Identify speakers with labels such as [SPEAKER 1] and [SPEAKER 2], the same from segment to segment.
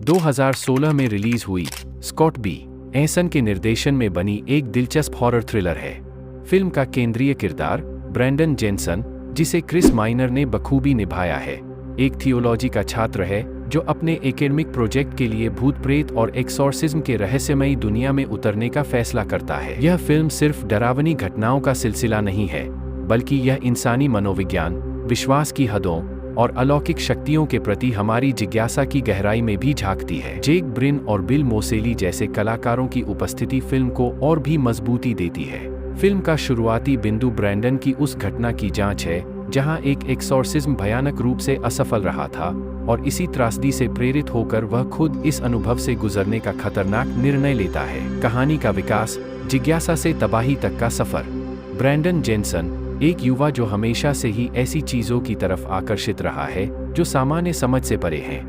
[SPEAKER 1] 2016 में रिलीज हुई Scott B. एसन के निर्देशन में बनी एक दिलचस्प हॉरर थ्रिलर है. फिल्म का केंद्रीय किरदार ब्रैंडन जेनसन, जिसे क्रिस माइनर ने बखूबी निभाया है, एक थियोलॉजी का छात्र है जो अपने एकेडमिक प्रोजेक्ट के लिए भूत प्रेत और एक्सॉर्सिज्म के रहस्यमयी दुनिया में उतरने का फैसला करता है. यह फिल्म सिर्फ डरावनी घटनाओं का सिलसिला नहीं है, बल्कि यह इंसानी मनोविज्ञान, विश्वास की हदों और अलौकिक शक्तियों के प्रति हमारी जिज्ञासा की गहराई में भी झांकती है. जेक ब्रिन और बिल मोसेली जैसे कलाकारों की उपस्थिति फिल्म को और भी मजबूती देती है. फिल्म का शुरुआती बिंदु ब्रैंडन की उस घटना की जांच है जहां एक एक्सॉर्सिज्म भयानक रूप से असफल रहा था, और इसी त्रासदी से प्रेरित होकर वह खुद इस अनुभव से गुजरने का खतरनाक निर्णय लेता है. कहानी का विकास, जिज्ञासा से तबाही तक का सफर. ब्रैंडन जेनसन एक युवा जो हमेशा से ही ऐसी चीजों की तरफ आकर्षित रहा है जो सामान्य समझ से परे हैं,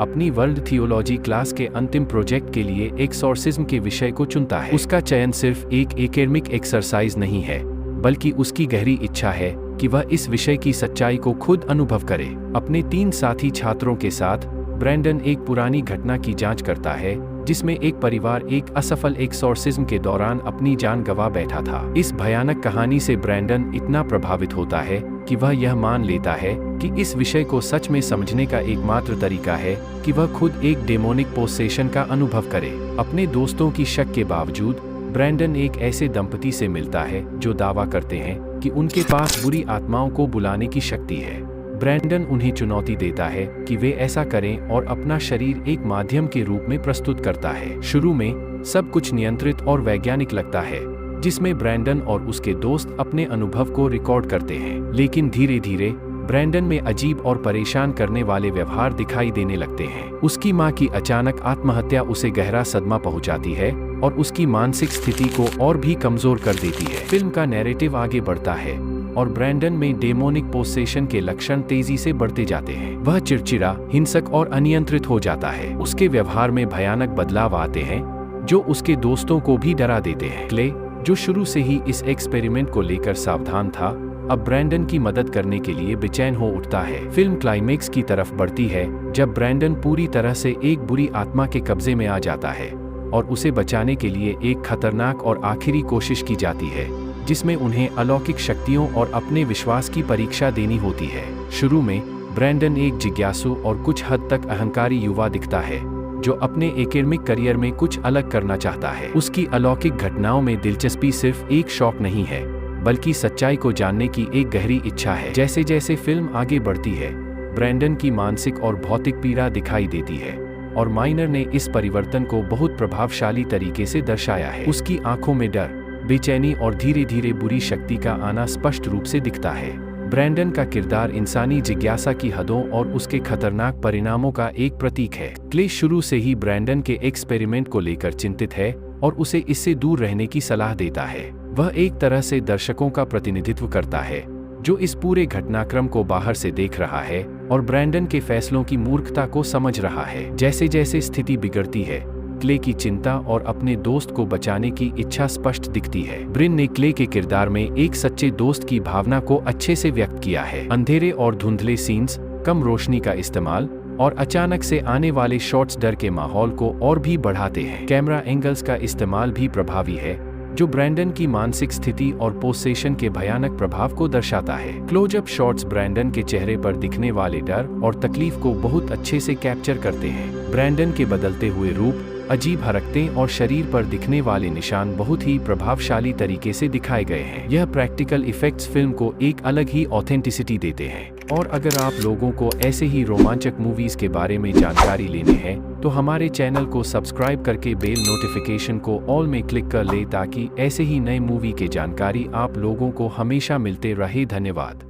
[SPEAKER 1] अपनी वर्ल्ड थियोलॉजी क्लास के अंतिम प्रोजेक्ट के लिए एक्सॉर्सिज्म के विषय को चुनता है. उसका चयन सिर्फ एक एकेडमिक एक्सरसाइज नहीं है, बल्कि उसकी गहरी इच्छा है कि वह इस विषय की सच्चाई को खुद अनुभव करे. अपने 3 साथी छात्रों के साथ ब्रैंडन एक पुरानी घटना की जांच करता है जिसमें एक परिवार एक असफल एक्सॉर्सिज्म के दौरान अपनी जान गंवा बैठा था. इस भयानक कहानी से ब्रैंडन इतना प्रभावित होता है कि वह यह मान लेता है कि इस विषय को सच में समझने का एकमात्र तरीका है कि वह खुद एक डेमोनिक पोसेशन का अनुभव करे. अपने दोस्तों की शक के बावजूद ब्रैंडन एक ऐसे दंपति से मिलता है जो दावा करते हैं कि उनके पास बुरी आत्माओं को बुलाने की शक्ति है. ब्रैंडन उन्हें चुनौती देता है कि वे ऐसा करें और अपना शरीर एक माध्यम के रूप में प्रस्तुत करता है. शुरू में सब कुछ नियंत्रित और वैज्ञानिक लगता है, जिसमें ब्रैंडन और उसके दोस्त अपने अनुभव को रिकॉर्ड करते हैं. लेकिन धीरे धीरे ब्रैंडन में अजीब और परेशान करने वाले व्यवहार दिखाई देने लगते हैं. उसकी मां की अचानक आत्महत्या उसे गहरा सदमा पहुंचाती है और उसकी मानसिक स्थिति को और भी कमजोर कर देती है. फिल्म का नैरेटिव आगे बढ़ता है और ब्रैंडन में डेमोनिक पोसेशन के लक्षण तेजी से बढ़ते जाते हैं. वह चिड़चिड़ा, हिंसक और अनियंत्रित हो जाता है. उसके व्यवहार में भयानक बदलाव आते हैं जो उसके दोस्तों को भी डरा देते हैं. क्ले, जो शुरू से ही इस एक्सपेरिमेंट को लेकर सावधान था, अब ब्रैंडन की मदद करने के लिए बेचैन हो उठता है. फिल्म क्लाइमेक्स की तरफ बढ़ती है जब ब्रैंडन पूरी तरह से एक बुरी आत्मा के कब्जे में आ जाता है और उसे बचाने के लिए एक खतरनाक और आखिरी कोशिश की जाती है जिसमें उन्हें अलौकिक शक्तियों और अपने विश्वास की परीक्षा देनी होती है. शुरू में ब्रैंडन एक जिज्ञासु और कुछ हद तक अहंकारी युवा दिखता है जो अपने एकेडमिक करियर में कुछ अलग करना चाहता है. उसकी अलौकिक घटनाओं में दिलचस्पी सिर्फ एक शौक नहीं है, बल्कि सच्चाई को जानने की एक गहरी इच्छा है. जैसे जैसे फिल्म आगे बढ़ती है, ब्रैंडन की मानसिक और भौतिक पीड़ा दिखाई देती है, और माइनर ने इस परिवर्तन को बहुत प्रभावशाली तरीके से दर्शाया है. उसकी आंखों में डर, बेचैनी और धीरे धीरे बुरी शक्ति का आना स्पष्ट रूप से दिखता है. ब्रैंडन का किरदार इंसानी जिज्ञासा की हदों और उसके खतरनाक परिणामों का एक प्रतीक है. क्ले शुरू से ही ब्रैंडन के एक्सपेरिमेंट को लेकर चिंतित है और उसे इससे दूर रहने की सलाह देता है. वह एक तरह से दर्शकों का प्रतिनिधित्व करता है जो इस पूरे घटनाक्रम को बाहर से देख रहा है और ब्रैंडन के फैसलों की मूर्खता को समझ रहा है. जैसे जैसे स्थिति बिगड़ती है, क्ले की चिंता और अपने दोस्त को बचाने की इच्छा स्पष्ट दिखती है. ब्रिन ने क्ले के किरदार में एक सच्चे दोस्त की भावना को अच्छे से व्यक्त किया है. अंधेरे और धुंधले सीन्स, कम रोशनी का इस्तेमाल और अचानक से आने वाले शॉट्स डर के माहौल को और भी बढ़ाते हैं. कैमरा एंगल्स का इस्तेमाल भी प्रभावी है जो ब्रैंडन की मानसिक स्थिति और पोसेशन के भयानक प्रभाव को दर्शाता है. क्लोजअप शॉट्स ब्रैंडन के चेहरे पर दिखने वाले डर और तकलीफ को बहुत अच्छे से कैप्चर करते हैं. ब्रैंडन के बदलते हुए रूप, अजीब हरकतें और शरीर पर दिखने वाले निशान बहुत ही प्रभावशाली तरीके से दिखाए गए हैं. यह प्रैक्टिकल इफेक्ट्स फिल्म को एक अलग ही ऑथेंटिसिटी देते हैं. और अगर आप लोगों को ऐसे ही रोमांचक मूवीज के बारे में जानकारी लेने हैं तो हमारे चैनल को सब्सक्राइब करके बेल नोटिफिकेशन को ऑल में क्लिक कर ले ताकि ऐसे ही नए मूवी के जानकारी आप लोगों को हमेशा मिलते रहे. धन्यवाद.